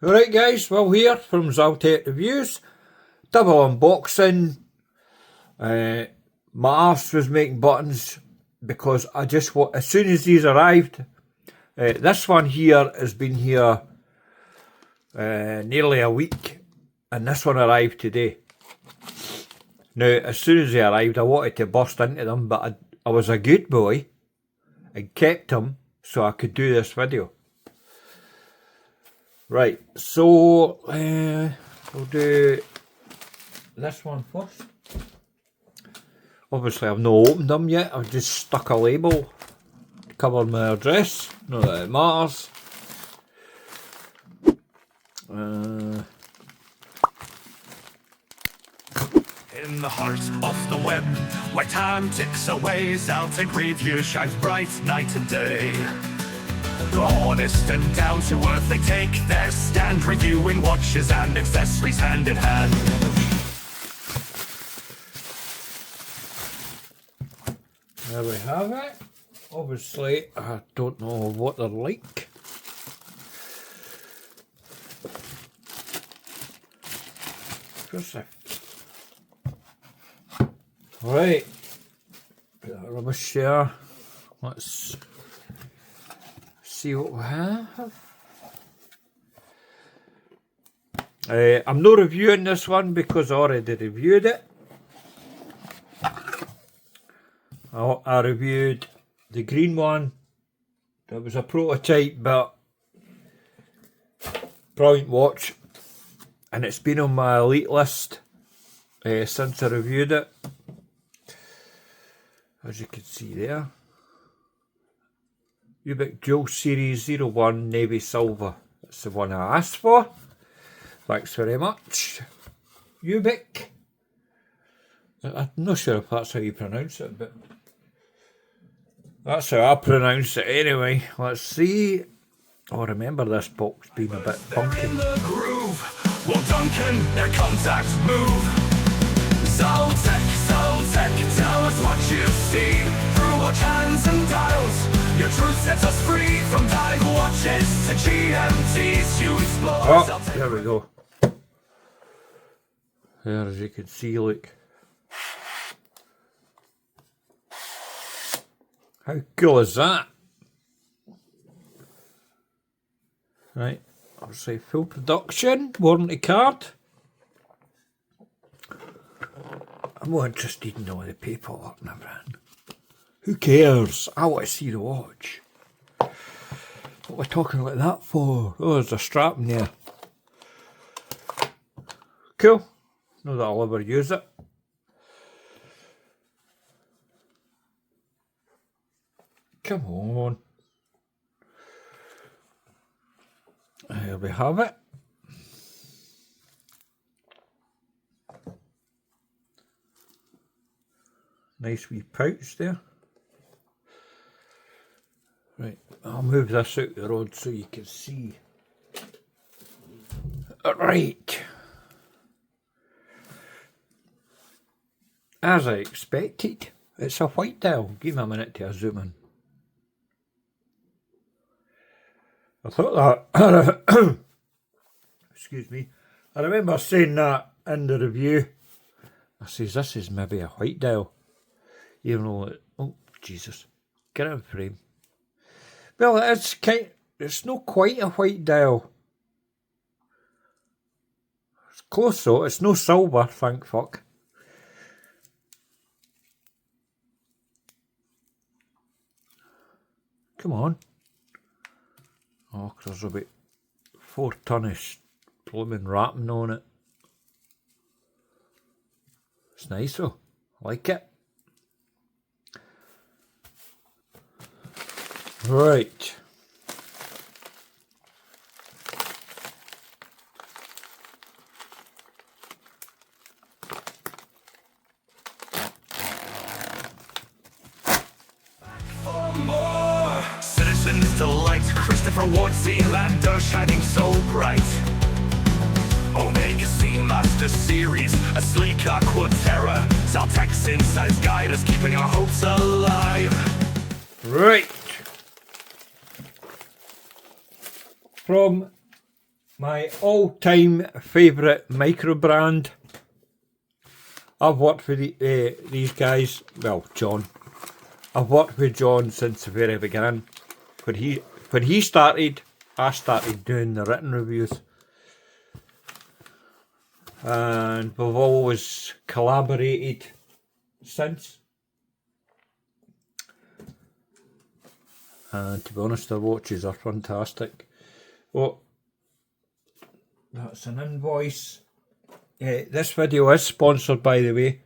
Alright guys, Will here from Zaltek Reviews. Double unboxing. My arse was making buttons because I just as soon as these arrived, this one here has been here nearly a week, and this one arrived today. Now as soon as they arrived I wanted to burst into them, but I was a good boy and kept them so I could do this video. Right, so we'll do this one first. Obviously I've not opened them yet, I've just stuck a label to cover my address, not that it matters. In the heart of the web, where time ticks away, Zaltek Review shines bright night and day. Honest and down to earth, they take their stand, reviewing watches and accessories hand in hand. There we have it. Obviously, I don't know what they're like. Right, bit of rubbish here. Let's see what we have. I'm not reviewing this one because I already reviewed it. I reviewed the green one. That was a prototype, but brilliant watch, and it's been on my elite list since I reviewed it. As you can see there, Ubiq Dual Series 01 Navy Silver. That's the one I asked for. Thanks very much, Ubiq. I'm not sure if that's how you pronounce it, but that's how I pronounce it anyway. Let's see. Oh, remember this box being a bit funky. They're in the groove. Well, Duncan, their contact move. Zaltek, tell us what you see. Through watch hands and dials, your truth sets us free. From dive watches to GMTs, you explore. Oh, there we go. There, as you can see, look. How cool is that? Right, obviously full production, warranty card. I'm more interested in all the paperwork and everything. Who cares? I want to see the watch. What we're talking like that for? Oh, there's a strap in there. Cool. Not that I'll ever use it. Come on. Here we have it. Nice wee pouch there. Right, I'll move this out the road so you can see. Right. As I expected, it's a white dial. Give me a minute to zoom in. I thought that, excuse me, I remember saying that in the review. I says this is maybe a white dial, even though it, oh Jesus, get out of frame. Well, it's not quite a white dial. It's close though, it's no silver, thank fuck. Come on. Oh, there's about 4 ton of blooming wrapping on it. It's nice though, I like it. Right. Delight, Christopher Ward, Zealander, shining so bright. Omega Sea Master Series, a sleek aqua terra. Zaltek's insides guide us, keeping our hopes alive. Right. From my all-time favourite micro brand. I've worked with these guys, well, John. I've worked with John since the very beginning. When he started, I started doing the written reviews. And we've always collaborated since. And to be honest, their watches are fantastic. Oh, that's an invoice. This video is sponsored, by the way.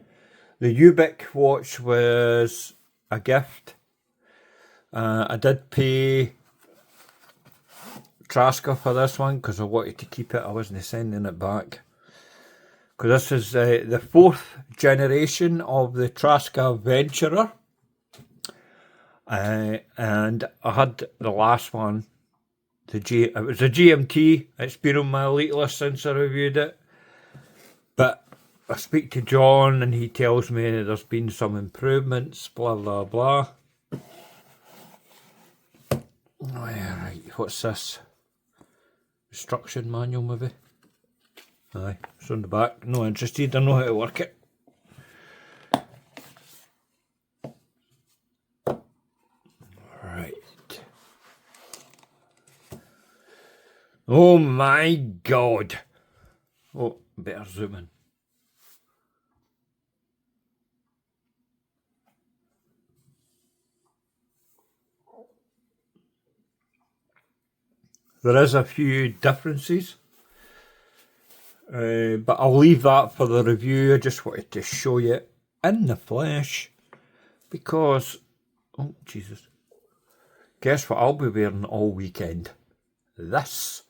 The Ubiq watch was a gift. I did pay Traska for this one because I wanted to keep it. I wasn't sending it back. Because this is the 4th generation of the Traska Venturer. And I had the last one. It was a GMT. It's been on my elite list since I reviewed it. But I speak to John and he tells me there's been some improvements, blah blah blah. Right, what's this? Instruction manual maybe? Aye, it's on the back. No interested, I know how to work it. Right. Oh my god. Oh, better zoom in. There is a few differences, but I'll leave that for the review. I just wanted to show you in the flesh because, oh Jesus, guess what I'll be wearing all weekend? This.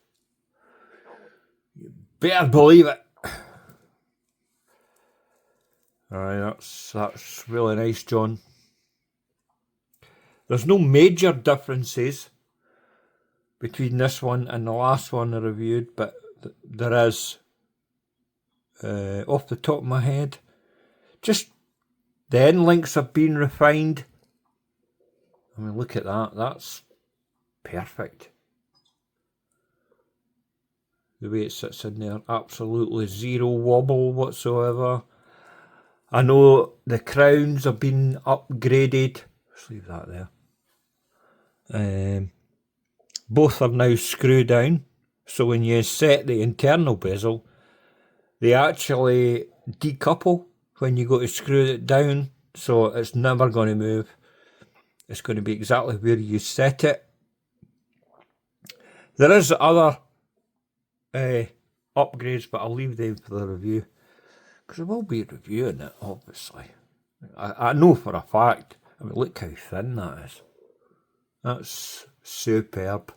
You better believe it. Alright, that's really nice, John. There's no major differences between this one and the last one I reviewed, but there is, off the top of my head, just the end links have been refined. I mean, look at that, that's perfect. The way it sits in there, absolutely zero wobble whatsoever. I know the crowns have been upgraded. Let's leave that there. Both are now screw down, so when you set the internal bezel, they actually decouple when you go to screw it down, so it's never going to move. It's going to be exactly where you set it. There is other upgrades, but I'll leave them for the review, because I will be reviewing it, obviously. I know for a fact. I mean, look how thin that is. That's superb.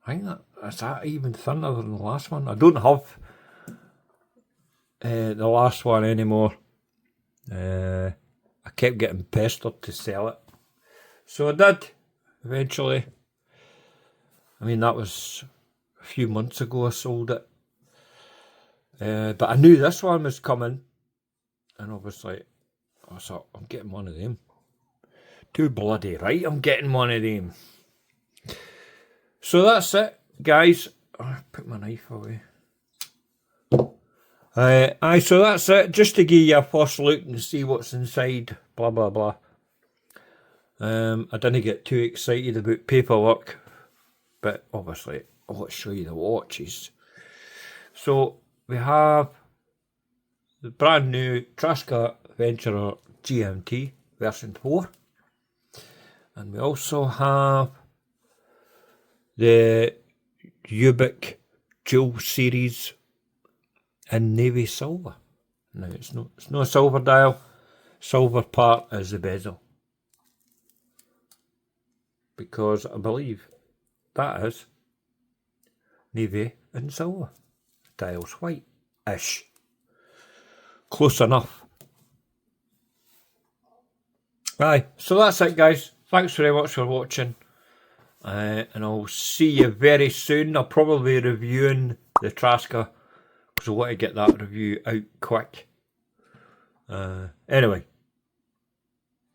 I think is that even thinner than the last one? I don't have the last one anymore. I kept getting pestered to sell it. So I did, eventually. I mean, that was a few months ago I sold it. But I knew this one was coming. And obviously, I thought, I'm getting one of them. Too bloody right, I'm getting one of them. So that's it, guys. I put my knife away. So that's it. Just to give you a first look and see what's inside. Blah, blah, blah. I didn't get too excited about paperwork. But obviously, I want to show you the watches. So, we have the brand new Traska Venturer GMT version 4. And we also have the Ubiq Jewel series in navy silver. Now it's no a silver dial. Silver part is the bezel, because I believe that is navy and silver. Dial's white-ish. Close enough. Aye, so that's it, guys. Thanks very much for watching. And I'll see you very soon. I'll probably be reviewing the Traska, because I want to get that review out quick. Anyway,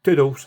toodles.